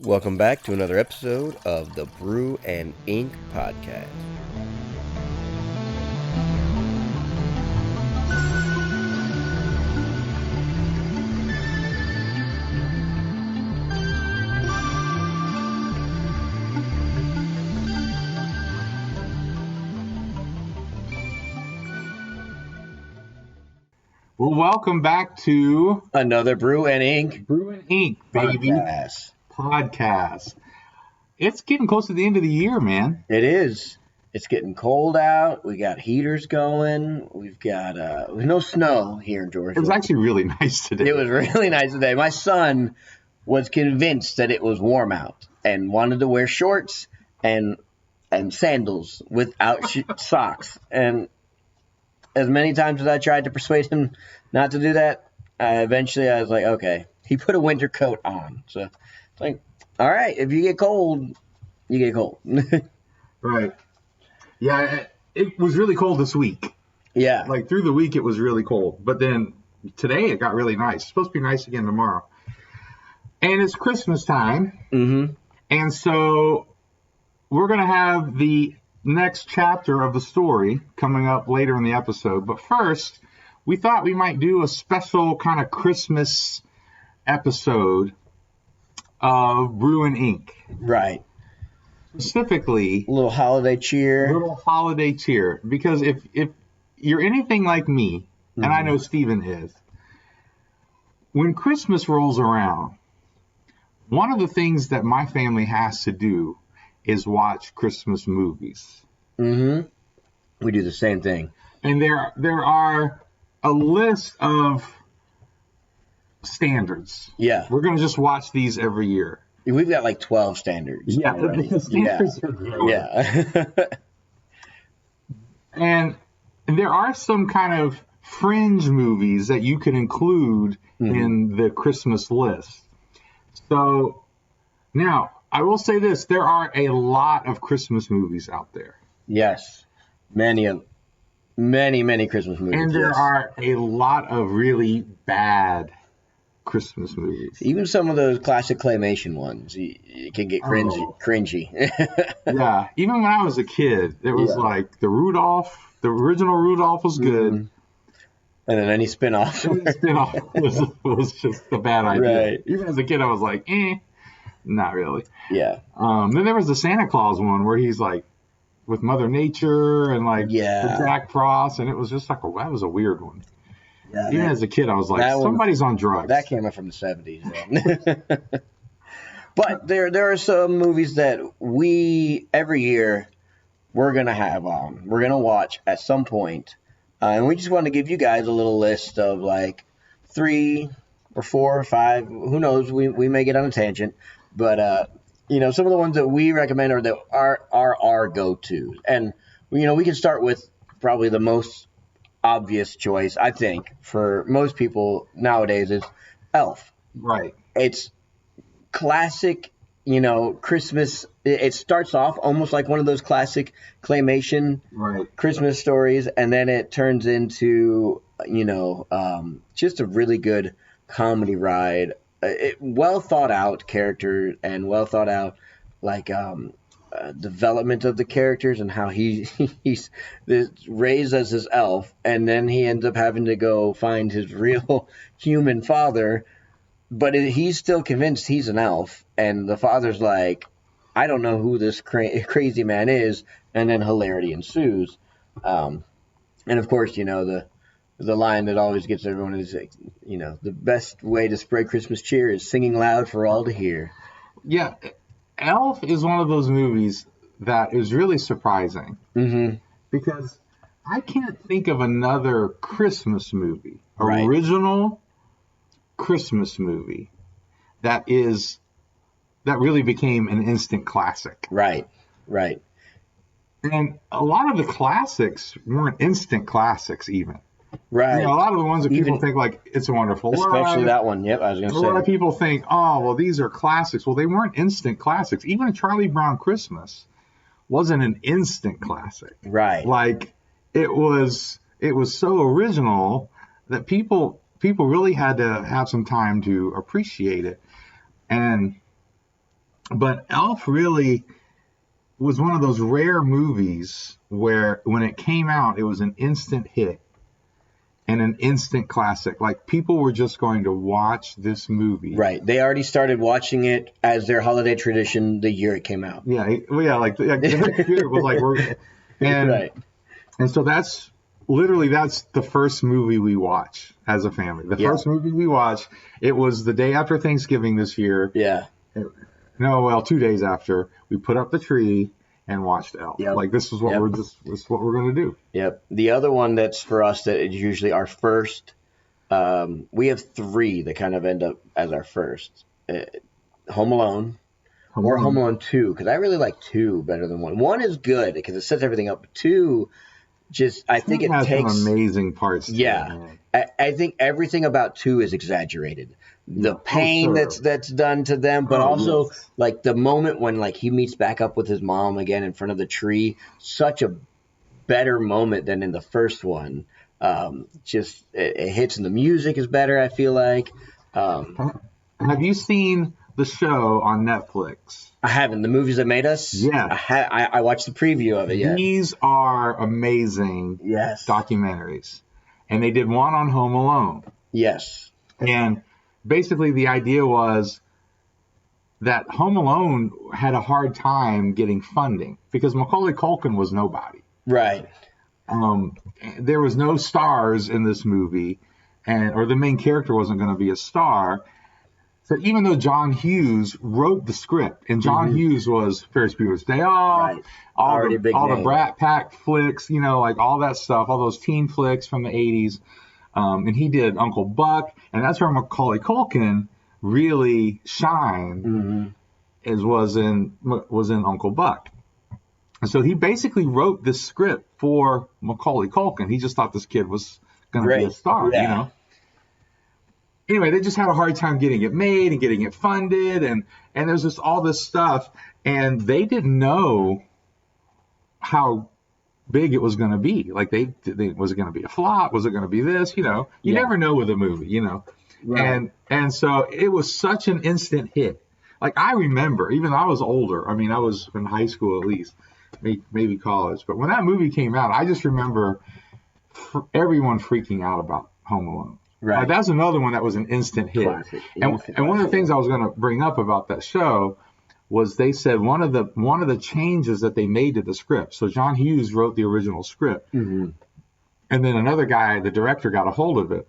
Welcome back to another episode of the Brew and Ink podcast. Well, welcome back to Another Brew and Ink baby. Podcast. It's getting close to the end of the year, man. It is. It's getting cold out. We got heaters going. We've got no snow here in Georgia. It was actually really nice today. It was really nice today. My son was convinced that it was warm out and wanted to wear shorts and sandals without socks. And as many times as I tried to persuade him not to do that, eventually I was like, okay. He put a winter coat on. So it's like, all right, if you get cold, you get cold. Right. Yeah, it was really cold this week. Yeah. Like through the week, it was really cold. But then today, it got really nice. It's supposed to be nice again tomorrow. And it's Christmas time. Mm-hmm. And so we're going to have the next chapter of the story coming up later in the episode. But first, we thought we might do a special kind of Christmas episode of Brew and Ink. Right. Specifically, A little holiday cheer. Because if you're anything like me, and I know Steven is, when Christmas rolls around, one of the things that my family has to do is watch Christmas movies. Mm-hmm. We do the same thing. And there are a list of standards. Yeah. We're going to just watch these every year. We've got like 12 standards. Yeah, already. the standards are great. Yeah. And there are some kind of fringe movies that you can include in the Christmas list. So now, I will say this. There are a lot of Christmas movies out there. Yes. Many Christmas movies. And there yes. are a lot of really bad Christmas movies. Even some of those classic claymation ones, you can get cringy. Yeah. Even when I was a kid, there was like the original Rudolph was good. And then any spin-off. was just a bad idea. Right. Even as a kid, I was like, not really. Yeah. Then there was the Santa Claus one where he's like with Mother Nature and like the Jack Frost, and it was just like that was a weird one. Yeah, even as a kid, I was like, somebody's on drugs. That came up from the 70s. But there are some movies that every year we're going to have on. We're going to watch at some point. And we just want to give you guys a little list of like 3 or 4 or 5. Who knows? We may get on a tangent. But, some of the ones that we recommend are our go-tos. And, we can start with probably the most obvious choice, I think, for most people nowadays is Elf. Right. It's classic, Christmas. It starts off almost like one of those classic claymation Christmas stories, and then it turns into, just a really good comedy ride. Well thought out character and well thought out, development of the characters and how he's raised as his elf, and then he ends up having to go find his real human father, but he's still convinced he's an elf, and the father's like, I don't know who this crazy man is, and then hilarity ensues. And of course, the line that always gets everyone is, the best way to spread Christmas cheer is singing loud for all to hear. Yeah. Elf is one of those movies that is really surprising because I can't think of another Christmas movie, original Christmas movie that really became an instant classic. Right. And a lot of the classics weren't instant classics even. Right. A lot of the ones that people think like It's a Wonderful Life. Especially that one. Yep, I was going to say. A lot of people think, oh, well, these are classics. Well, they weren't instant classics. Even Charlie Brown Christmas wasn't an instant classic. Right. Like it was so original that people really had to have some time to appreciate it. And But Elf really was one of those rare movies where when it came out, it was an instant hit and an instant classic. Like, people were just going to watch this movie. Right. They already started watching it as their holiday tradition the year it came out. Yeah. Well, yeah. Like the next year it was like Right. And so that's the first movie we watch as a family. The first movie we watched, it was the day after Thanksgiving this year. Yeah. 2 days after, we put up the tree and watched Elf. Yep. Like, this is what this is what we're going to do. Yep. The other one that's for us that is usually our first, we have three that kind of end up as our first. Home Alone. Or Home Alone 2, because I really like 2 better than 1. 1 is good because it sets everything up. 2, I think it takes some amazing parts. I think everything about 2 is exaggerated. The pain that's done to them, but also like the moment when like he meets back up with his mom again in front of the tree, such a better moment than in the first one. It hits and the music is better, I feel like. Have you seen the show on Netflix? I haven't. The Movies That Made Us? Yeah. I watched the preview of it, yeah. These are amazing documentaries. And they did one on Home Alone. Yes. And basically the idea was that Home Alone had a hard time getting funding because Macaulay Culkin was nobody. Right. There was no stars in this movie, or the main character wasn't going to be a star. So even though John Hughes wrote the script, and John Hughes was Ferris Bueller's Day Off, all the Brat Pack flicks, like all that stuff, all those teen flicks from the 80s. And he did Uncle Buck, and that's where Macaulay Culkin really shined, was in Uncle Buck. And so he basically wrote this script for Macaulay Culkin. He just thought this kid was going to be a star, Anyway, they just had a hard time getting it made and getting it funded, and there's just all this stuff, and they didn't know how big it was going to be. Like, was it going to be a flop? Was it going to be this? You never know with a movie, Right. And so it was such an instant hit. Like, I remember, even though I was older, I mean, I was in high school at least, maybe college, but when that movie came out, I just remember everyone freaking out about Home Alone. Right. That's another one that was an instant hit. And one of the things I was going to bring up about that show was they said one of the changes that they made to the script. So John Hughes wrote the original script, and then another guy, the director, got a hold of it.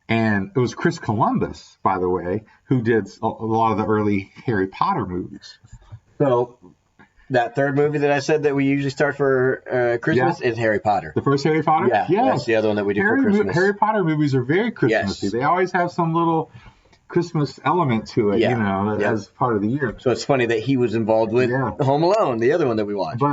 And it was Chris Columbus, by the way, who did a lot of the early Harry Potter movies. So that third movie that I said that we usually start for Christmas is Harry Potter. The first Harry Potter? Yeah, that's the other one that we do for Christmas. Harry Potter movies are very Christmassy. Yes. They always have some little Christmas element to it, as part of the year. So it's funny that he was involved with Home Alone, the other one that we watched.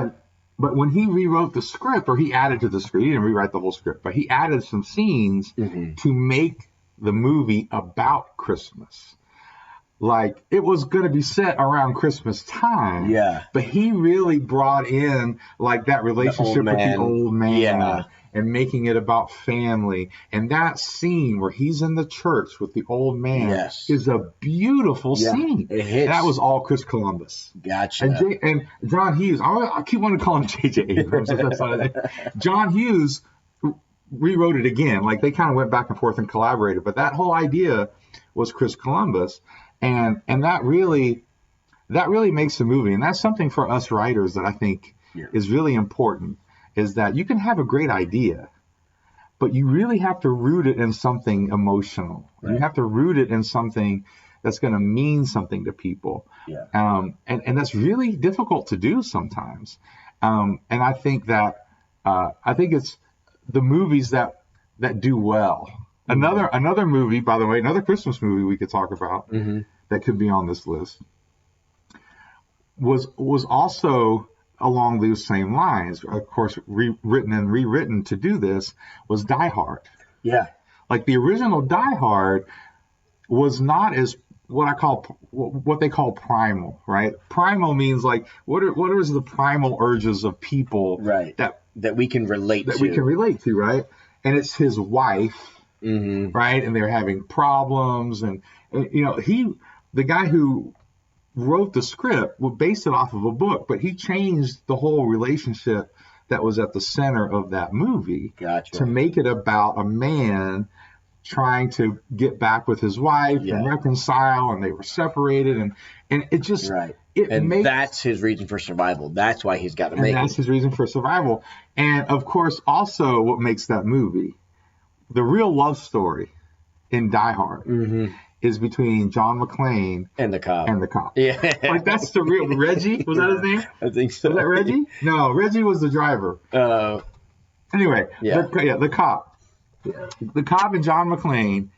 But when he rewrote the script, or he added to the script, he didn't rewrite the whole script, but he added some scenes to make the movie about Christmas. Like, it was going to be set around Christmas time. Yeah. But he really brought in, like, that relationship with the old man. Yeah. And making it about family. And that scene where he's in the church with the old man is a beautiful scene. It hits. That was all Chris Columbus. Gotcha. And John Hughes, I keep wanting to call him J.J. Abrams. John Hughes rewrote it again. Like, they kind of went back and forth and collaborated. But that whole idea was Chris Columbus. And that really makes the movie. And that's something for us writers that I think is really important, is that you can have a great idea, but you really have to root it in something emotional. Right. You have to root it in something that's going to mean something to people. Yeah. And that's really difficult to do sometimes. And I think that it's the movies that do well. Another movie, by the way, another Christmas movie we could talk about that could be on this list was also along those same lines. Of course, written and rewritten to do this was Die Hard. Yeah. Like, the original Die Hard was not as what they call primal, right? Primal means, like, what is the primal urges of people that we can relate to, right? And it's his wife. Right, and they're having problems, and the guy who wrote the script, based it off of a book, but he changed the whole relationship that was at the center of that movie to make it about a man trying to get back with his wife and reconcile, and they were separated, and it just that's his reason for survival. That's why he's got to make it. That's his reason for survival. And of course, also what makes that movie, the real love story in Die Hard, is between John McClane and the cop. Yeah, like that's the real Reggie. Was that his name? I think so. Was that Reggie? No, Reggie was the driver. Anyway, the cop. The cop and John McClane,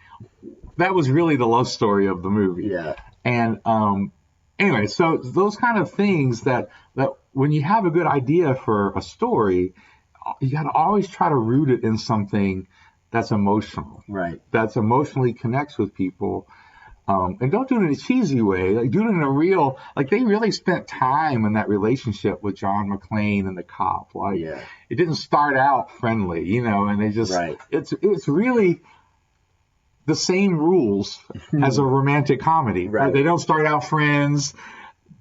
that was really the love story of the movie. Yeah. And anyway, so those kind of things that when you have a good idea for a story, you got to always try to root it in something that's emotional. Right. That's emotionally connects with people. And don't do it in a cheesy way. Like, do it in a real, like, they really spent time in that relationship with John McClane and the cop. Like, it didn't start out friendly, and they just, it's really the same rules as a romantic comedy. Right? They don't start out friends.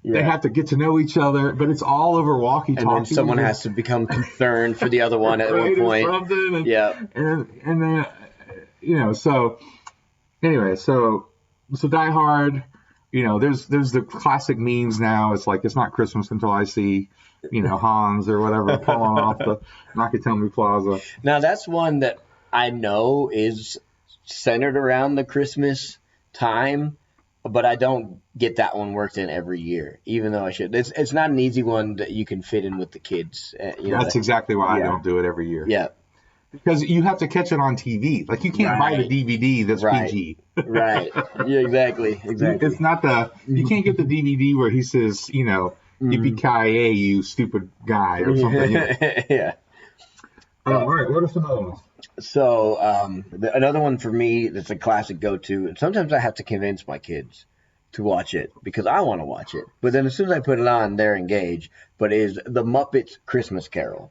They have to get to know each other, but it's all over walkie-talkie. And then someone has to become concerned for the other one at one point. And then, so anyway, so Die Hard, there's the classic memes now. It's like, it's not Christmas until I see, Hans or whatever falling off the Nakatomi Plaza. Now, that's one that I know is centered around the Christmas time, but I don't get that one worked in every year, even though I should. It's not an easy one that you can fit in with the kids. That's exactly why I don't do it every year. Yeah. Because you have to catch it on TV. Like, you can't buy the DVD that's PG. Right. Yeah, exactly. It's not you can't get the DVD where he says, yippee-ki-yay, you stupid guy, or something. Yeah. All right, what are some other ones? So, another one for me that's a classic go-to, and sometimes I have to convince my kids to watch it because I want to watch it. But then as soon as I put it on, they're engaged. But it is The Muppets Christmas Carol.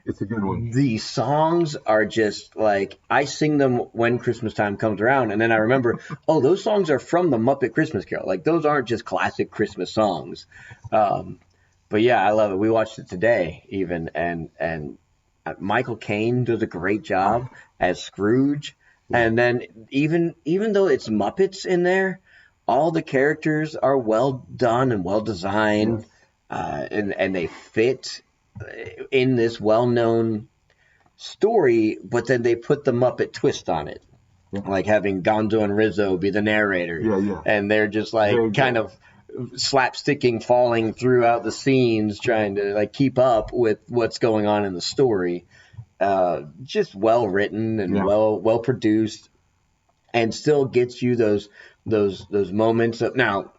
It's a good one. The songs are just like, I sing them when Christmas time comes around, and then I remember, those songs are from the Muppet Christmas Carol. Like, those aren't just classic Christmas songs. But yeah, I love it. We watched it today even, and Michael Caine does a great job as Scrooge. And then even though it's Muppets in there, all the characters are well done and well designed, and they fit in this well-known story, but then they put the Muppet twist on it, like having Gonzo and Rizzo be the narrator, and they're just like kind of slapsticking, falling throughout the scenes, trying to like keep up with what's going on in the story. Just well written and well produced, and still gets you those moments of now.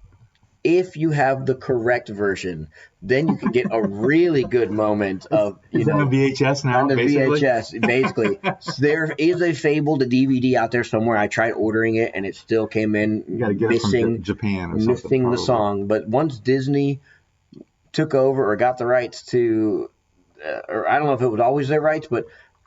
If you have the correct version, then you can get a really good moment of, on the VHS now, on the basically? VHS, basically. There is a Fabled DVD out there somewhere. I tried ordering it, and it still came in missing from Japan or something, missing the song. But once Disney took over or got the rights to, or I don't know if it was always their rights, but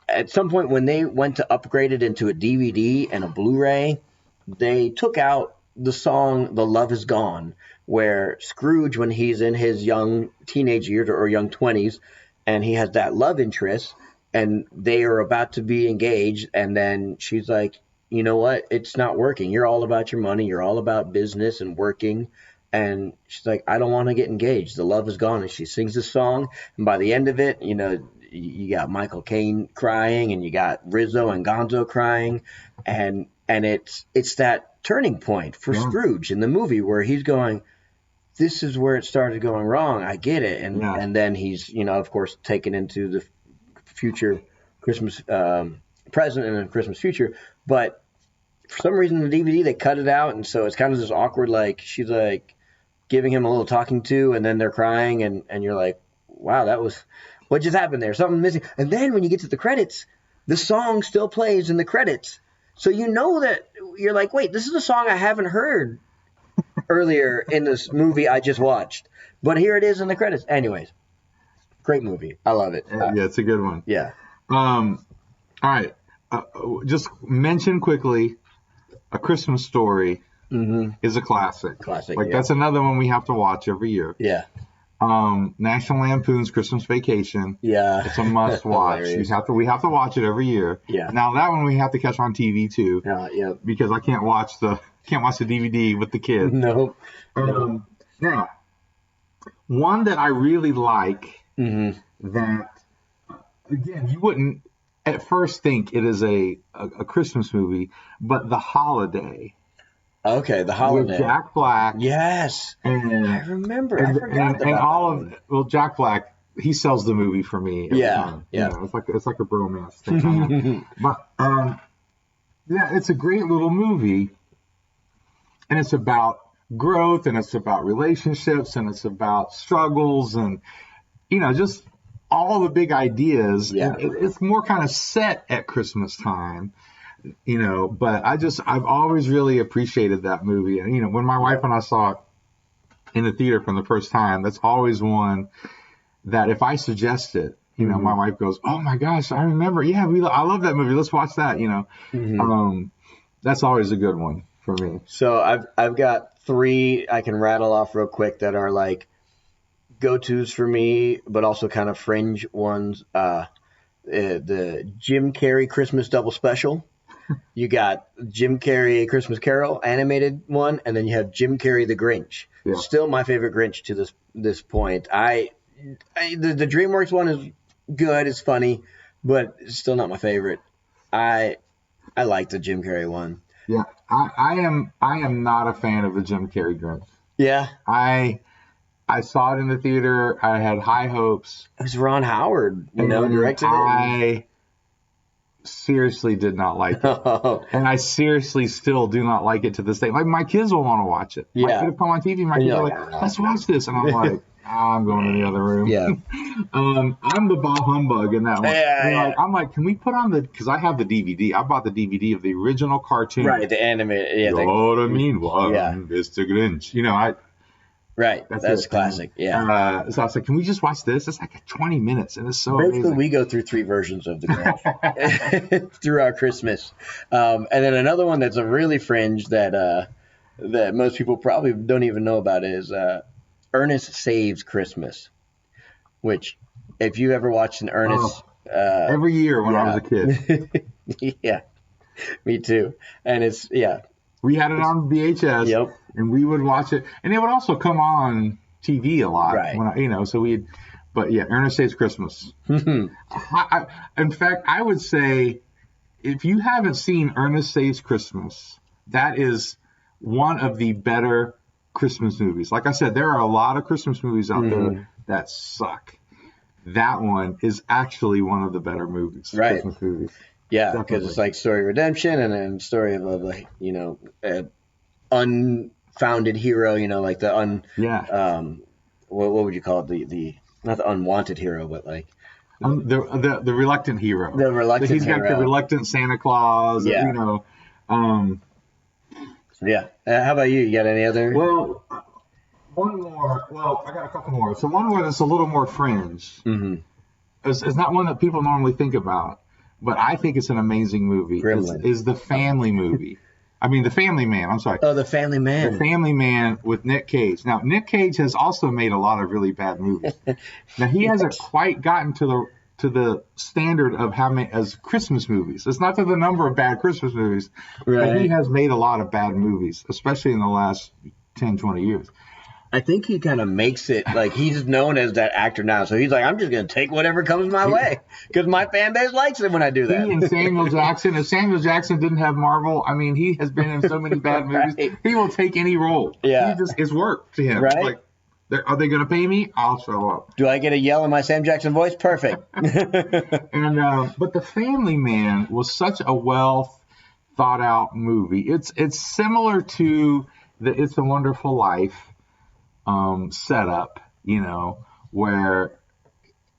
at some point when they went to upgrade it into a DVD and a Blu-ray, they took out the song "The Love Is Gone," where Scrooge, when he's in his young teenage years or young 20s, and he has that love interest, and they are about to be engaged, and then she's like, you know what, it's not working. You're all about your money. You're all about business and working. And she's like, I don't want to get engaged. The love is gone. And she sings this song, and by the end of it, you got Michael Caine crying, and you got Rizzo and Gonzo crying, and it's that turning point for Scrooge in the movie where he's going, this is where it started going wrong. I get it. And then he's, of course, taken into the future Christmas present and then Christmas future. But for some reason, in the DVD, they cut it out. And so it's kind of this awkward, like, she's like giving him a little talking to, and then they're crying. And you're like, wow, what just happened there? Something missing. And then when you get to the credits, the song still plays in the credits. So that you're like, wait, this is a song I haven't heard earlier in this movie I just watched. But here it is in the credits. Anyways, great movie. I love it. Yeah, it's a good one. Yeah. All right. Just mention quickly A Christmas Story is a classic. Classic. Like that's another one we have to watch every year. Yeah. National Lampoon's Christmas Vacation. Yeah. It's a must watch. We have to watch it every year. Yeah. Now that one we have to catch on TV too. Yeah. Because I can't watch the DVD with the kids. No. Now, one that I really like that again you wouldn't at first think it is a Christmas movie, but The Holiday. Okay, The Holiday. With Jack Black. Yes. And I remember. I forgot and all of Jack Black, he sells the movie for me. Every time. Yeah. You know, it's like a bromance thing. But it's a great little movie, and it's about growth, and it's about relationships, and it's about struggles, and just all the big ideas. Yeah. It's more kind of set at Christmas time. But I've always really appreciated that movie. And, when my wife and I saw it in the theater for the first time, that's always one that if I suggest it, my wife goes, "Oh my gosh, I remember. Yeah, I love that movie. Let's watch that." That's always a good one for me. So I've got 3 I can rattle off real quick that are like go-tos for me, but also kind of fringe ones. The Jim Carrey Christmas double special. You got Jim Carrey A Christmas Carol animated one, and then you have Jim Carrey the Grinch. Yeah. Still my favorite Grinch to this point. The DreamWorks one is good, it's funny, but it's still not my favorite. I like the Jim Carrey one. Yeah, I am not a fan of the Jim Carrey Grinch. Yeah, I saw it in the theater. I had high hopes. It was Ron Howard, directed it. I seriously did not like it. And I seriously still do not like it to this day. Like, my kids will want to watch it. Yeah. My kids come on TV, my kids are like, "Let's watch this." And I'm like, I'm going in the other room. Yeah. I'm the bah humbug in that one. Yeah. I'm like, can we put on because I have the DVD. I bought the DVD of the original cartoon. Right, the animated. Yeah, what I mean, Mr. Grinch. Right, that's classic. Yeah. So I was like, can we just watch this? It's like 20 minutes, and it's so basically amazing. we go through 3 versions of the Grinch through our Christmas, and then another one that's a really fringe that most people probably don't even know about is Ernest Saves Christmas, which if you ever watched an Ernest every year when I was a kid. Yeah, me too. And it's we had it on VHS. Yep. And we would watch it, and it would also come on TV a lot. Right. When but yeah, Ernest Saves Christmas. In fact, I would say if you haven't seen Ernest Saves Christmas, that is one of the better Christmas movies. Like I said, there are a lot of Christmas movies out there that suck. That one is actually one of the better movies. Right. Christmas movies. Yeah, because it's like story of redemption and then story of unfounded hero, like the what would you call it? The not the unwanted hero, but like the reluctant hero. The reluctant He's hero. got the reluctant Santa Claus. Yeah. Yeah. How about you? You got any other? Well, one more. Well, I got a couple more. So one more that's a little more fringe. Mm-hmm. It's not one that people normally think about, but I think it's an amazing movie. Is the Family movie. I mean, The Family Man. I'm sorry. Oh, The Family Man. The Family Man with Nick Cage. Now, Nick Cage has also made a lot of really bad movies. Now, he hasn't quite gotten to the standard of how many as Christmas movies. It's not to the number of bad Christmas movies, but he has made a lot of bad movies, especially in the last 10, 20 years. I think he kind of makes it like he's known as that actor now. So he's like, I'm just going to take whatever comes my way because my fan base likes it when I do that. He and Samuel Jackson. If Samuel Jackson didn't have Marvel, I mean, he has been in so many bad movies. Right. He will take any role. Yeah. It's work to him. Right. Like, are they going to pay me? I'll show up. Do I get a yell in my Sam Jackson voice? Perfect. But The Family Man was such a well thought out movie. It's similar to the It's a Wonderful Life setup, where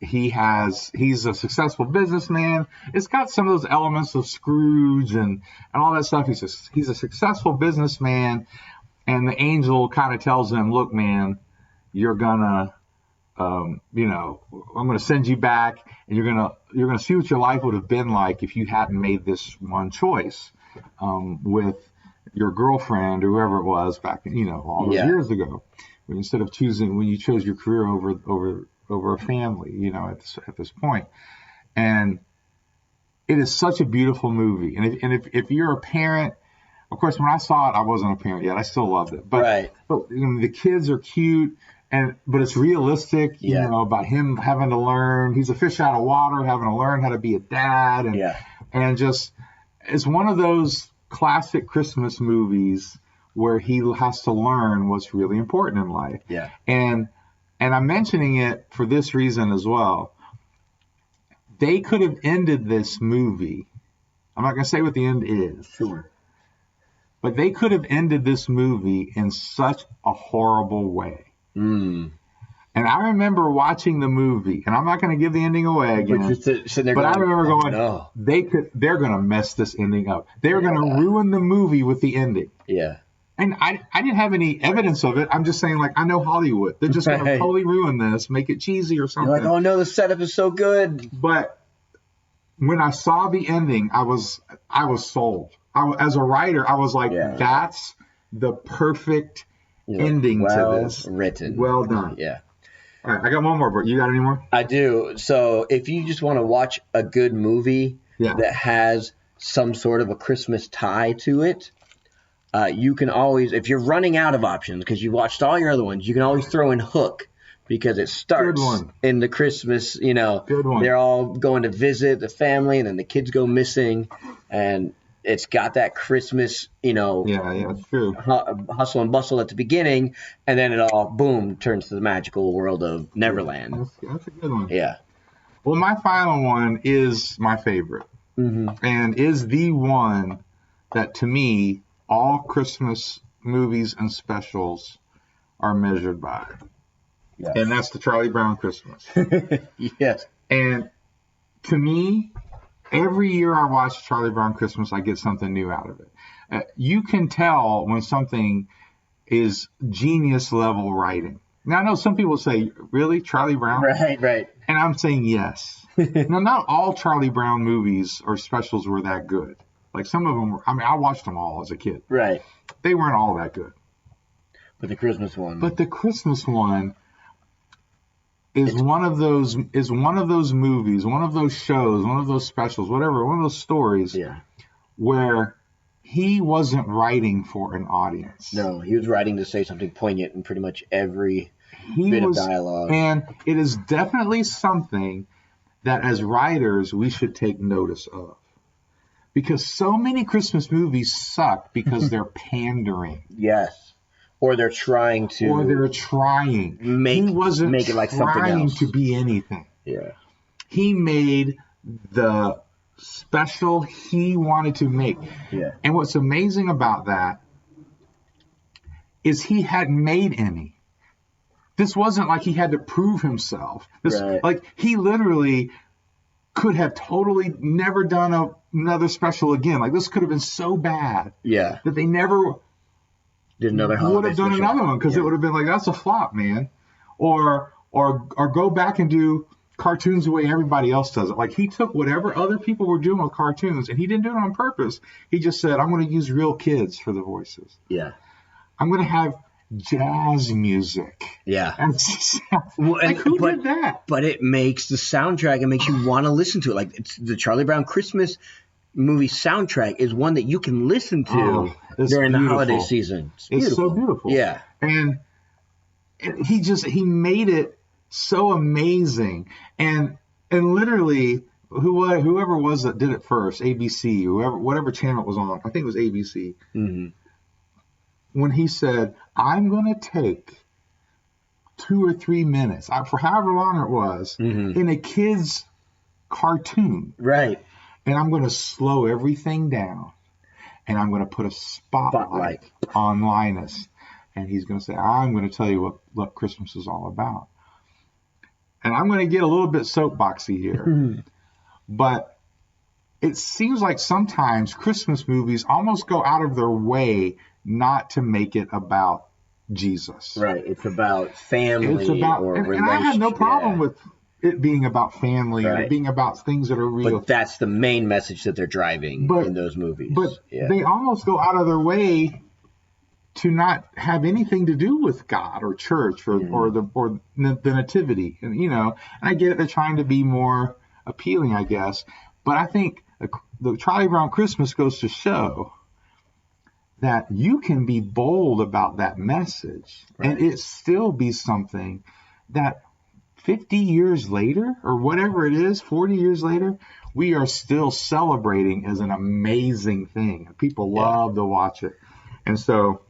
he's a successful businessman. It's got some of those elements of Scrooge and all that stuff. He's a successful businessman, and the angel kind of tells him, "Look, man, you're gonna, I'm gonna send you back, and you're gonna see what your life would have been like if you hadn't made this one choice with your girlfriend or whoever it was back, all those years ago, instead of when you chose your career over a family, at this point. And it is such a beautiful movie. And if you're a parent, of course, when I saw it, I wasn't a parent yet. I still loved it. But the kids are cute, but it's realistic, about him having to learn. He's a fish out of water, having to learn how to be a dad. And just, it's one of those classic Christmas movies where he has to learn what's really important in life. Yeah. And I'm mentioning it for this reason as well. They could have ended this movie. I'm not going to say what the end is. Sure. But they could have ended this movie in such a horrible way. And I remember watching the movie, and I'm not going to give the ending away again. But I remember going, no. They're going to mess this ending up. They're going to ruin the movie with the ending. Yeah. And I didn't have any evidence of it. I'm just saying, I know Hollywood. They're just going to totally ruin this, make it cheesy or something. You're like, oh no, the setup is so good. But when I saw the ending, I was sold. As a writer, I was like, that's the perfect ending to this. Written. Well done. Yeah. All right, I got one more, but you got any more? I do. So if you just want to watch a good movie that has some sort of a Christmas tie to it, you can always, if you're running out of options because you've watched all your other ones, you can always throw in Hook because it starts in the Christmas, Good one. They're all going to visit the family and then the kids go missing and it's got that Christmas, it's true. Hustle and bustle at the beginning and then it all, boom, turns to the magical world of Neverland. That's a good one. Yeah. Well, my final one is my favorite and is the one that to me, all Christmas movies and specials are measured by. Yes. And that's the Charlie Brown Christmas. Yes. And to me, every year I watch Charlie Brown Christmas, I get something new out of it. You can tell when something is genius level writing. Now, I know some people say, really, Charlie Brown? Right. And I'm saying yes. Now, not all Charlie Brown movies or specials were that good. Like some of them were, I watched them all as a kid. Right. They weren't all that good. But the Christmas one is one of those movies, one of those shows, one of those specials, whatever, one of those stories where he wasn't writing for an audience. No, he was writing to say something poignant in pretty much every bit of dialogue. And it is definitely something that as writers we should take notice of. Because so many Christmas movies suck because they're pandering. Yes. Or they're trying to. He wasn't make it like something else. To be anything. Yeah. He made the special he wanted to make. Yeah. And what's amazing about that is he hadn't made any. This wasn't like he had to prove himself. Like he literally could have totally never done another special again. Like this could have been so bad that they never did another would have done another one because it would have been like, that's a flop, man. Or go back and do cartoons the way everybody else does it. Like he took whatever other people were doing with cartoons and he didn't do it on purpose. He just said, I'm going to use real kids for the voices. Yeah. I'm going to have jazz music. Yeah. And who did that? But it makes the soundtrack, it makes you want to listen to it. Like it's the Charlie Brown Christmas movie soundtrack is one that you can listen to during the holiday season. It's so beautiful. Yeah. And he made it so amazing. And literally whoever was that did it first, ABC, whatever channel it was on, I think it was ABC. Mm-hmm. When he said, I'm going to take 2 or 3 minutes, for however long it was, in a kid's cartoon. Right. And I'm going to slow everything down. And I'm going to put a spotlight on Linus. And he's going to say, I'm going to tell you what Christmas is all about. And I'm going to get a little bit soapboxy here. But it seems like sometimes Christmas movies almost go out of their way not to make it about Jesus. Right. It's about family. It's about, or and I have no problem with it being about family, and it being about things that are real. But that's the main message that they're driving in those movies. But they almost go out of their way to not have anything to do with God or church or the nativity. And, you know, and I get it. They're trying to be more appealing, I guess. But I think the Charlie Brown Christmas goes to show that you can be bold about that message and it still be something that 50 years later or whatever it is, 40 years later, we are still celebrating as an amazing thing. People love to watch it. And so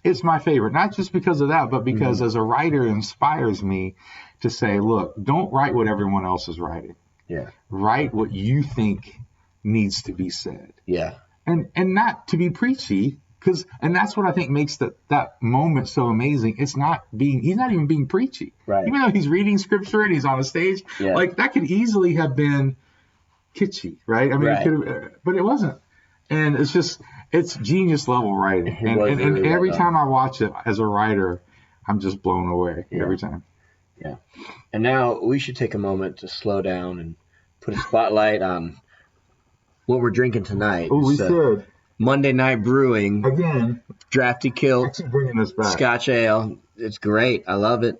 it's my favorite, not just because of that, but because as a writer, it inspires me to say, look, don't write what everyone else is writing. Yeah. Write what you think needs to be said. Yeah. And not to be preachy, and that's what I think makes that moment so amazing. He's not even being preachy. Right. Even though he's reading scripture and he's on a stage, like that could easily have been kitschy, right? I mean, it could have, but it wasn't. And it's genius level writing. And every time I watch it as a writer, I'm just blown away every time. Yeah. And now we should take a moment to slow down and put a spotlight on what we're drinking tonight. Oh, we should. Monday Night Brewing. Again. Drafty Kilt. Bringing this back. Scotch Ale. It's great. I love it.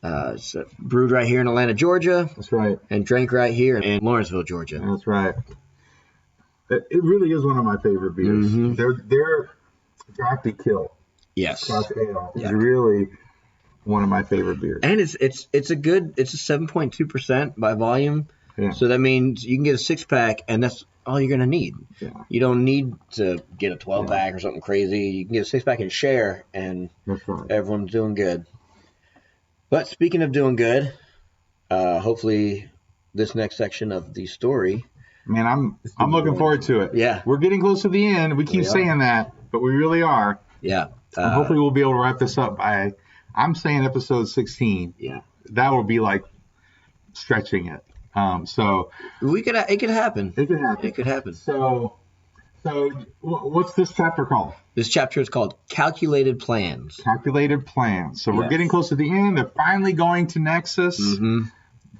It's brewed right here in Atlanta, Georgia. That's right. And drank right here in Lawrenceville, Georgia. That's right. It really is one of my favorite beers. They're Drafty Kilt. Yes. Scotch Ale is really one of my favorite beers. And it's a 7.2% by volume. Yeah. So that means you can get a 6-pack, and that's all you're going to need. Yeah. You don't need to get a 12-pack or something crazy. You can get a 6-pack and share, and everyone's doing good. But speaking of doing good, hopefully this next section of the story. Man, I'm looking forward to it. Yeah. We're getting close to the end. We keep saying that, but we really are. Yeah. Hopefully we'll be able to wrap this up by, I'm saying episode 16. Yeah. That will be like stretching it. So it could happen. It could happen. So what's this chapter called? This chapter is called Calculated Plans. Calculated Plans. So we're getting close to the end. They're finally going to Nexus.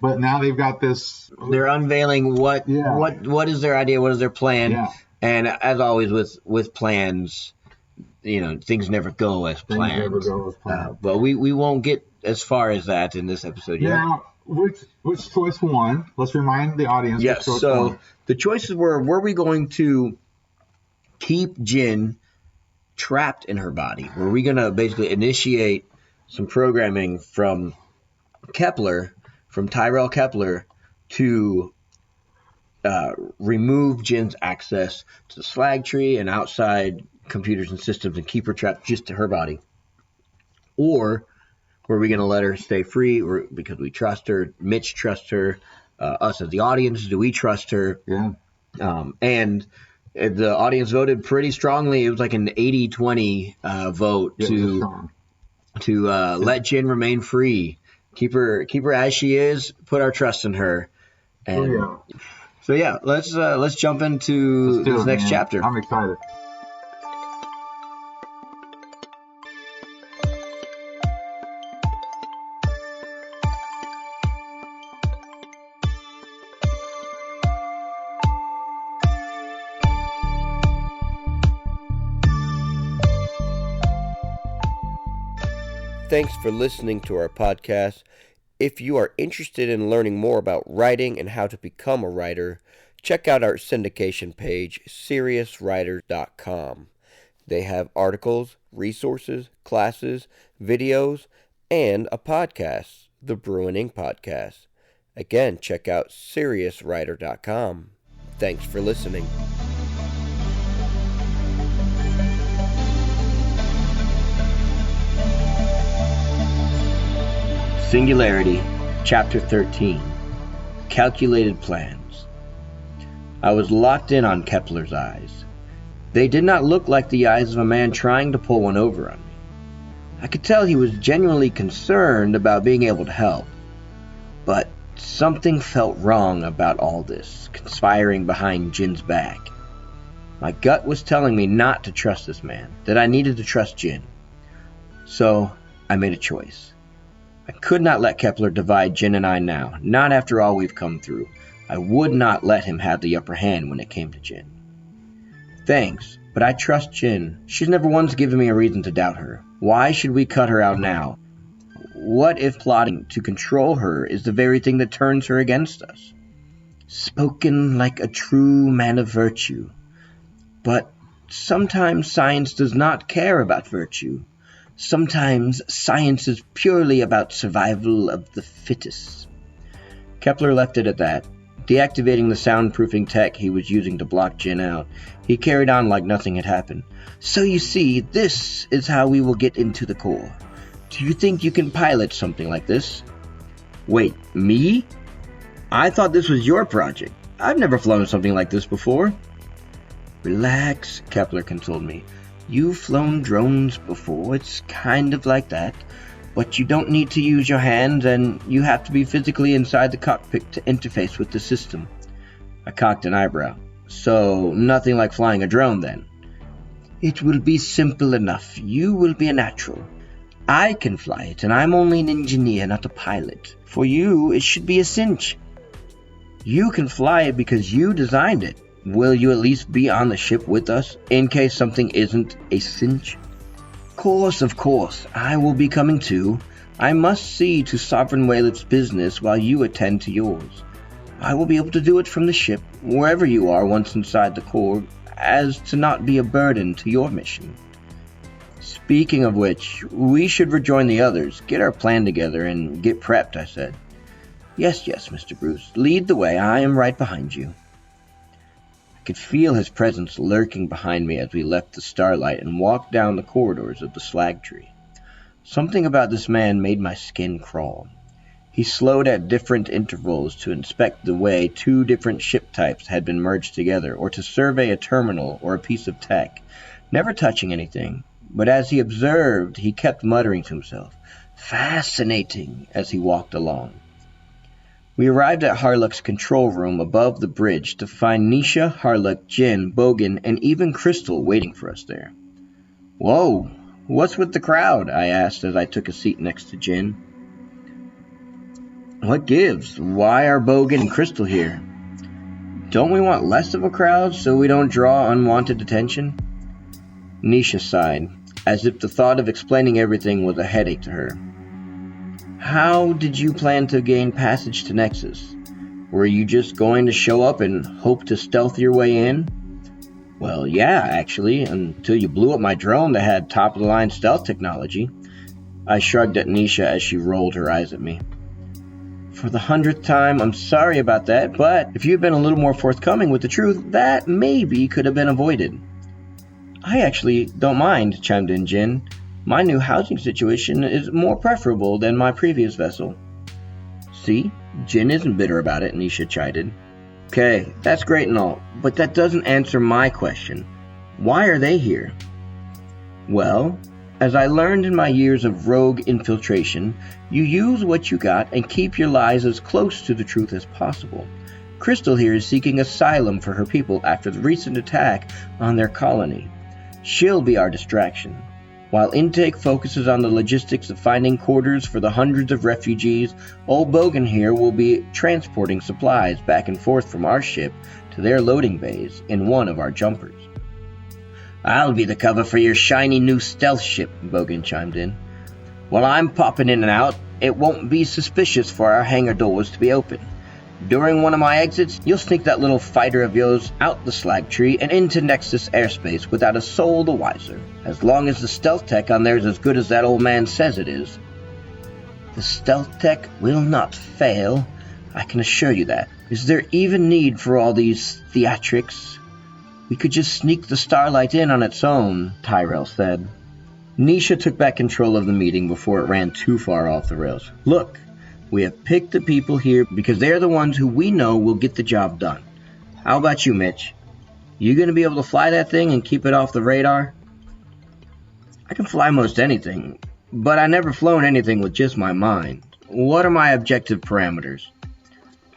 But now they've got this. They're unveiling what is their idea, what is their plan. Yeah. And as always with plans, you know, things never go as planned. But we won't get as far as that in this episode yet. Now, which choice won? Let's remind the audience. Yes. So the choices were we going to keep Jinn trapped in her body? Were we going to basically initiate some programming from Tyrell Kepler to remove Jinn's access to the slag tree and outside computers and systems and keep her trapped just to her body? Or were we going to let her stay free because we trust her? Mitch trusts her. Us as the audience, do we trust her? Yeah. And the audience voted pretty strongly. It was like an 80-20 vote to let Jinn remain free. Keep her as she is. Put our trust in her. And So let's jump into this next chapter. I'm excited. Thanks for listening to our podcast. If you are interested in learning more about writing and how to become a writer, check out our syndication page, SeriousWriter.com. They have articles, resources, classes, videos, and a podcast, the Brew and Ink Podcast. Again, check out SeriousWriter.com. Thanks for listening. Singularity Chapter 13. Calculated Plans. I was locked in on Kepler's eyes. They did not look like the eyes of a man trying to pull one over on me. I could tell he was genuinely concerned about being able to help. But something felt wrong about all this, conspiring behind Jinn's back. My gut was telling me not to trust this man, that I needed to trust Jinn. So I made a choice. I could not let Kepler divide Jinn and I now, not after all we've come through. I would not let him have the upper hand when it came to Jinn. Thanks, but I trust Jinn. She's never once given me a reason to doubt her. Why should we cut her out now? What if plotting to control her is the very thing that turns her against us? Spoken like a true man of virtue. But sometimes science does not care about virtue. Sometimes science is purely about survival of the fittest. Kepler left it at that. Deactivating the soundproofing tech he was using to block Jinn out, he carried on like nothing had happened. So you see, this is how we will get into the core. Do you think you can pilot something like this? Wait, me? I thought this was your project. I've never flown something like this before. Relax, Kepler consoled me. You've flown drones before, it's kind of like that. But you don't need to use your hands, and you have to be physically inside the cockpit to interface with the system. I cocked an eyebrow. So, nothing like flying a drone, then? It will be simple enough. You will be a natural. I can fly it, and I'm only an engineer, not a pilot. For you, it should be a cinch. You can fly it because you designed it. Will you at least be on the ship with us, in case something isn't a cinch? Of course, I will be coming too. I must see to Sovereign Wayliff's business while you attend to yours. I will be able to do it from the ship, wherever you are once inside the core, as to not be a burden to your mission. Speaking of which, we should rejoin the others, get our plan together, and get prepped, I said. Yes, Mr. Bruce, lead the way, I am right behind you. I could feel his presence lurking behind me as we left the starlight and walked down the corridors of the slag tree. Something about this man made my skin crawl. He slowed at different intervals to inspect the way two different ship types had been merged together, or to survey a terminal or a piece of tech, never touching anything. But as he observed, he kept muttering to himself, "Fascinating," as he walked along. We arrived at Harlock's control room above the bridge to find Nisha, Harlock, Jinn, Bogan, and even Crystal waiting for us there. Whoa, what's with the crowd? I asked as I took a seat next to Jinn. What gives? Why are Bogan and Crystal here? Don't we want less of a crowd so we don't draw unwanted attention? Nisha sighed, as if the thought of explaining everything was a headache to her. How did you plan to gain passage to Nexus? Were you just going to show up and hope to stealth your way in? Well, yeah, actually, until you blew up my drone that had top-of-the-line stealth technology. I shrugged at Nisha as she rolled her eyes at me. For the 100th time, I'm sorry about that, but if you had been a little more forthcoming with the truth, that maybe could have been avoided. I actually don't mind, chimed in Jinn. My new housing situation is more preferable than my previous vessel. See? Jinn isn't bitter about it, Nisha chided. Okay, that's great and all, but that doesn't answer my question. Why are they here? Well, as I learned in my years of rogue infiltration, you use what you got and keep your lies as close to the truth as possible. Crystal here is seeking asylum for her people after the recent attack on their colony. She'll be our distraction. While intake focuses on the logistics of finding quarters for the hundreds of refugees, old Bogan here will be transporting supplies back and forth from our ship to their loading bays in one of our jumpers. I'll be the cover for your shiny new stealth ship, Bogan chimed in. While I'm popping in and out, it won't be suspicious for our hangar doors to be open. During one of my exits, you'll sneak that little fighter of yours out the slag tree and into Nexus airspace without a soul the wiser, as long as the stealth tech on there is as good as that old man says it is. The stealth tech will not fail, I can assure you that. Is there even need for all these theatrics? We could just sneak the Starlight in on its own, Tyrell said. Nisha took back control of the meeting before it ran too far off the rails. Look, we have picked the people here because they're the ones who we know will get the job done. How about you, Mitch? You gonna be able to fly that thing and keep it off the radar? I can fly most anything, but I never flown anything with just my mind. What are my objective parameters?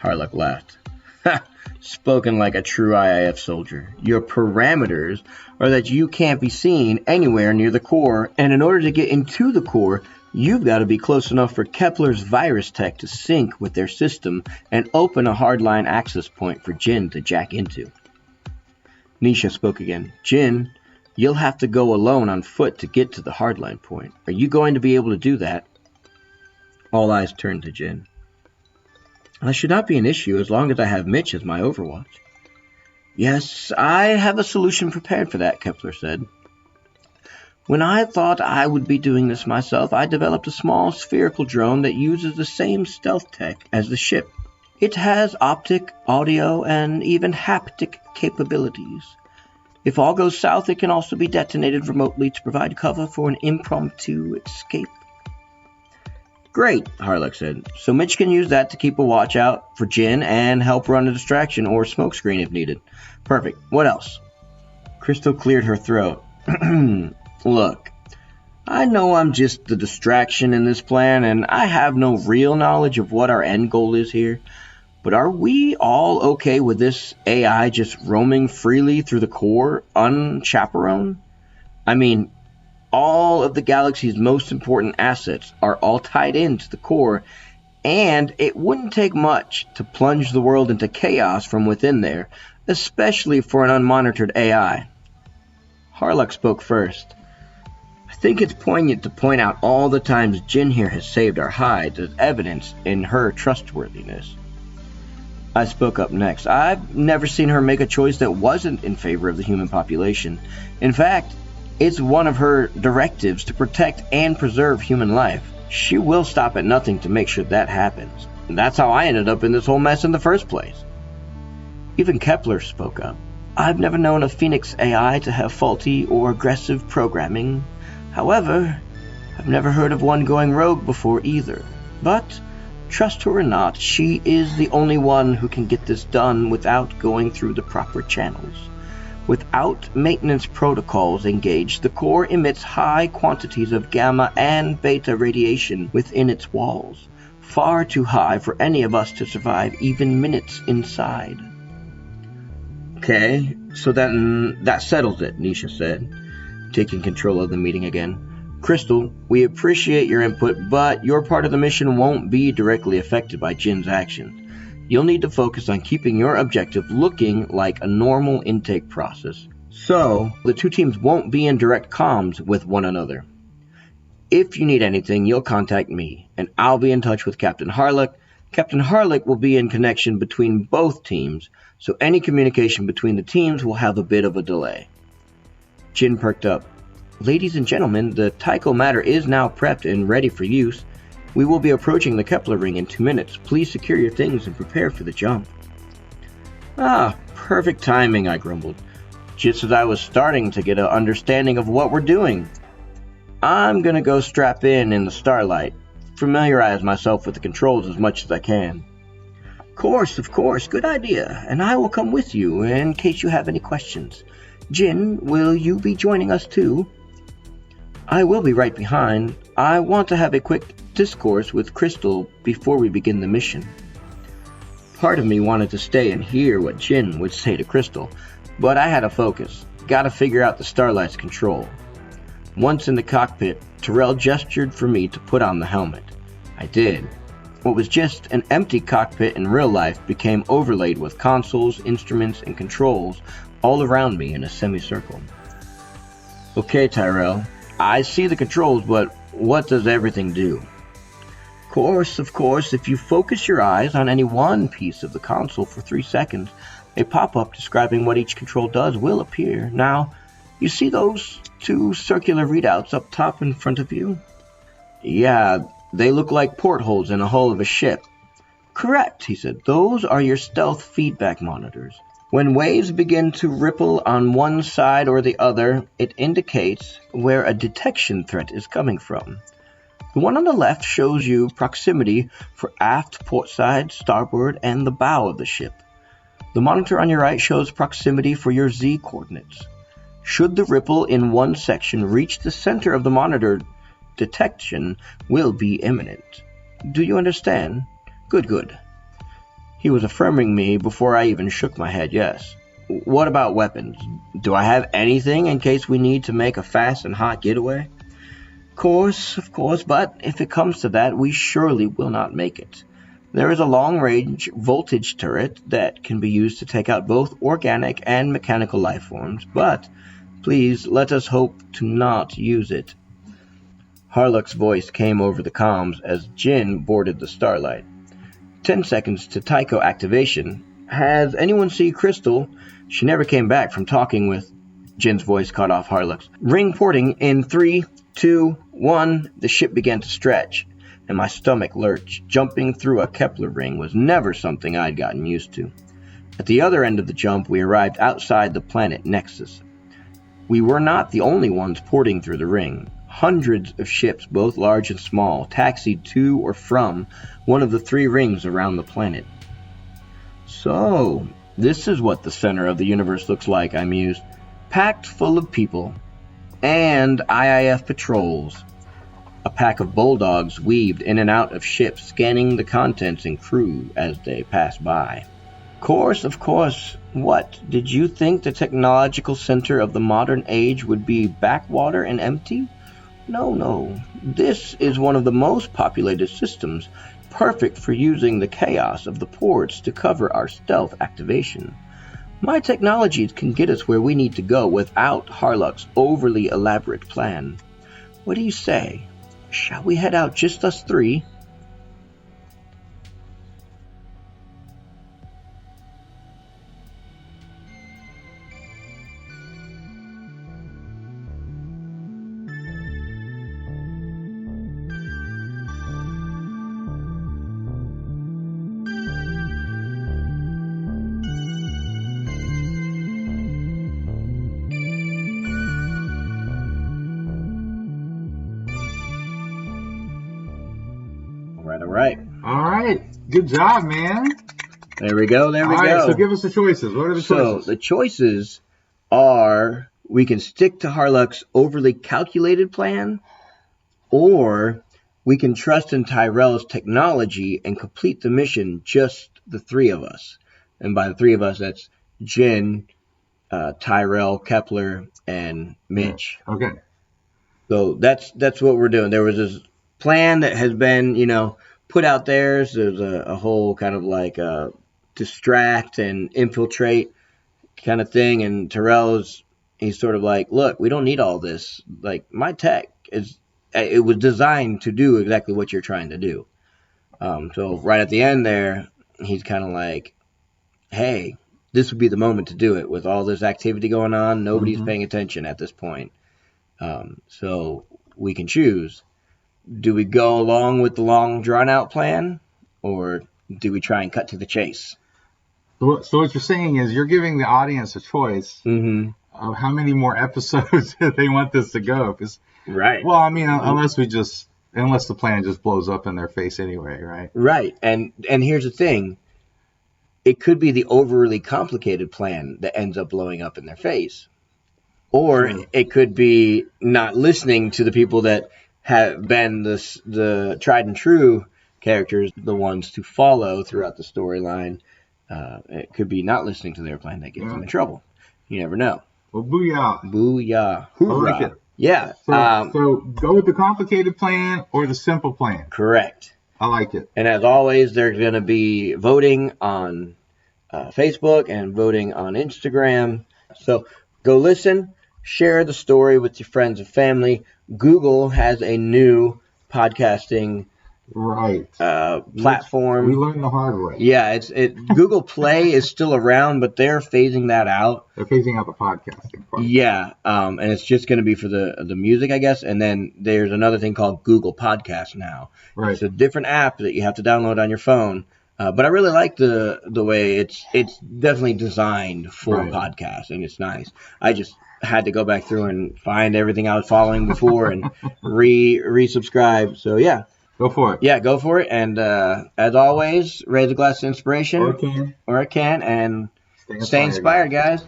Harlock laughed. Ha! Spoken like a true IIF soldier. Your parameters are that you can't be seen anywhere near the core, and in order to get into the core, You've got to be close enough for Kepler's virus tech to sync with their system and open a hardline access point for Jinn to jack into. Nisha spoke again. Jinn, you'll have to go alone on foot to get to the hardline point. Are you going to be able to do that? All eyes turned to Jinn. That should not be an issue as long as I have Mitch as my overwatch. Yes, I have a solution prepared for that, Kepler said. When I thought I would be doing this myself, I developed a small spherical drone that uses the same stealth tech as the ship. It has optic, audio, and even haptic capabilities. If all goes south, it can also be detonated remotely to provide cover for an impromptu escape. Great, Harlock said. So Mitch can use that to keep a watch out for Jinn and help run a distraction or smokescreen if needed. Perfect. What else? Crystal cleared her throat. Look, I know I'm just the distraction in this plan, and I have no real knowledge of what our end goal is here, but are we all okay with this AI just roaming freely through the core, unchaperoned? I mean, all of the galaxy's most important assets are all tied into the core, and it wouldn't take much to plunge the world into chaos from within there, especially for an unmonitored AI. Harlock spoke first. I think it's poignant to point out all the times Jinn here has saved our hides as evidence in her trustworthiness. I spoke up next. I've never seen her make a choice that wasn't in favor of the human population. In fact, it's one of her directives to protect and preserve human life. She will stop at nothing to make sure that happens. And that's how I ended up in this whole mess in the first place. Even Kepler spoke up. I've never known a Phoenix AI to have faulty or aggressive programming. However, I've never heard of one going rogue before either. But, trust her or not, she is the only one who can get this done without going through the proper channels. Without maintenance protocols engaged, the core emits high quantities of gamma and beta radiation within its walls, far too high for any of us to survive even minutes inside. Okay, so then that settles it, Nisha said, taking control of the meeting again. Crystal, we appreciate your input, but your part of the mission won't be directly affected by Jinn's actions. You'll need to focus on keeping your objective looking like a normal intake process. So, the two teams won't be in direct comms with one another. If you need anything, you'll contact me, and I'll be in touch with Captain Harlock. Captain Harlock will be in connection between both teams, so any communication between the teams will have a bit of a delay. Jinn perked up. Ladies and gentlemen, the Tycho matter is now prepped and ready for use. We will be approaching the Kepler ring in 2 minutes. Please secure your things and prepare for the jump. Perfect timing, I grumbled, just as I was starting to get an understanding of what we're doing. I'm gonna go strap in the Starlight, familiarize myself with the controls as much as I can. Of course, good idea, and I will come with you in case you have any questions. Jinn, will you be joining us too? I will be right behind. I want to have a quick discourse with Crystal before we begin the mission. Part of me wanted to stay and hear what Jinn would say to Crystal, but I had to focus. Gotta figure out the Starlight's control. Once in the cockpit, Terrell gestured for me to put on the helmet. I did. What was just an empty cockpit in real life became overlaid with consoles, instruments, and controls all around me in a semicircle. Okay, Tyrell, I see the controls, but what does everything do? Of course, if you focus your eyes on any one piece of the console for 3 seconds, a pop-up describing what each control does will appear. Now, you see those 2 circular readouts up top in front of you? Yeah, they look like portholes in a hull of a ship. Correct, he said. Those are your stealth feedback monitors. When waves begin to ripple on one side or the other, it indicates where a detection threat is coming from. The one on the left shows you proximity for aft, portside, starboard, and the bow of the ship. The monitor on your right shows proximity for your Z coordinates. Should the ripple in one section reach the center of the monitor, detection will be imminent. Do you understand? Good. He was affirming me before I even shook my head yes. What about weapons? Do I have anything in case we need to make a fast and hot getaway? Of course, but if it comes to that, we surely will not make it. There is a long-range voltage turret that can be used to take out both organic and mechanical life forms, but please let us hope to not use it. Harlock's voice came over the comms as Jinn boarded the Starlight. 10 seconds to Tycho activation. Has anyone seen Crystal? She never came back from talking with... Jinn's voice cut off Harlock's. Ring porting in 3, 2, 1. The ship began to stretch, and my stomach lurched. Jumping through a Kepler ring was never something I'd gotten used to. At the other end of the jump, we arrived outside the planet Nexus. We were not the only ones porting through the ring. Hundreds of ships, both large and small, taxied to or from one of the 3 rings around the planet. So, this is what the center of the universe looks like, I mused. Packed full of people. And IIF patrols. A pack of bulldogs weaved in and out of ships, scanning the contents and crew as they passed by. Of course. What, did you think the technological center of the modern age would be backwater and empty? No. This is one of the most populated systems, perfect for using the chaos of the ports to cover our stealth activation. My technologies can get us where we need to go without Harlock's overly elaborate plan. What do you say? Shall we head out just us 3? All right. Good job, man. There we go. All right, so give us the choices. What are the choices? So the choices are we can stick to Harlock's overly calculated plan, or we can trust in Tyrell's technology and complete the mission just the 3 of us. And by the 3 of us, that's Jinn, Tyrell, Kepler, and Mitch. Okay. So that's what we're doing. There was this plan that has been, put out there. So there's a whole kind of like distract and infiltrate kind of thing. And he's sort of like, look, we don't need all this. Like, my tech it was designed to do exactly what you're trying to do. So right at the end there, he's kind of like, hey, this would be the moment to do it with all this activity going on. Nobody's paying attention at this point. So we can choose. Do we go along with the long, drawn-out plan, or do we try and cut to the chase? So what you're saying is you're giving the audience a choice of how many more episodes they want this to go. Right. Well, I mean, unless the plan just blows up in their face anyway, right? Right. And here's the thing. It could be the overly complicated plan that ends up blowing up in their face. Or it could be not listening to the people that have been the tried and true characters, the ones to follow throughout the storyline. It could be not listening to their plan that gets them in trouble. You never know. Well, booyah. Booyah. Hoorah. I like it. Yeah. So go with the complicated plan or the simple plan. Correct. I like it. And as always, they're going to be voting on Facebook and voting on Instagram. So go listen. Share the story with your friends and family. Google has a new podcasting platform. We learned the hard way. Yeah, Google Play is still around, but they're phasing that out. They're phasing out the podcasting part. Yeah, and it's just going to be for the music, I guess. And then there's another thing called Google Podcast now. Right. It's a different app that you have to download on your phone. But I really like the way it's definitely designed for podcasts, and it's nice. I just had to go back through and find everything I was following before and resubscribe. So yeah, go for it. Yeah, go for it. And as always, raise a glass of inspiration or a can, and stay inspired, guys.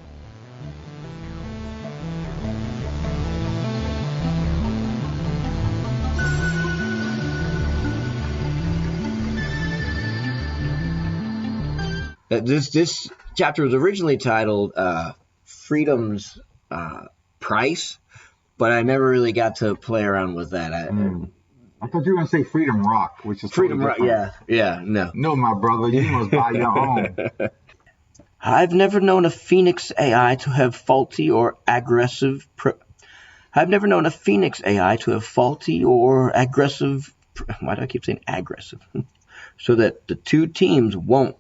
This chapter was originally titled Freedom's Price, but I never really got to play around with that. I thought you were going to say Freedom Rock, which is Freedom totally Rock, yeah, no. No, my brother, you must buy your own. I've never known a Phoenix AI to have faulty or aggressive. Why do I keep saying aggressive? So that the two teams won't.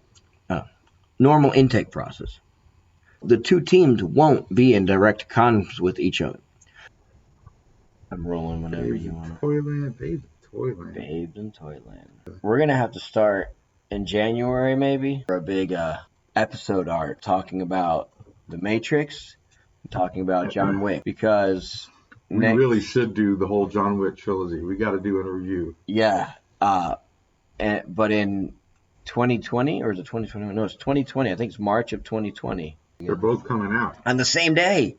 Normal intake process. The two teams won't be in direct conflict with each other. I'm rolling whenever you want. Babes in Toyland. We're going to have to start in January, maybe, for a big episode art talking about The Matrix, talking about John Wick, because we really should do the whole John Wick trilogy. We got to do a review. Yeah. But in 2020, or is it 2021? No, it's 2020. I think it's March of 2020. They're both coming out. On the same day.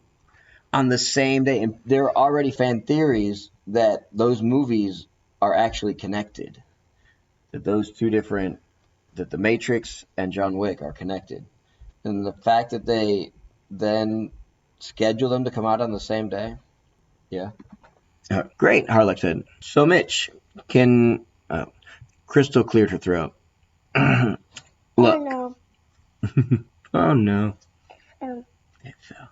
And there are already fan theories that those movies are actually connected. That those two different, that The Matrix and John Wick are connected. And the fact that they then schedule them to come out on the same day. Yeah. Great, Harlock said. So, Mitch, can... Crystal cleared her throat. Look. Oh, no. Oh, no. Oh. It fell.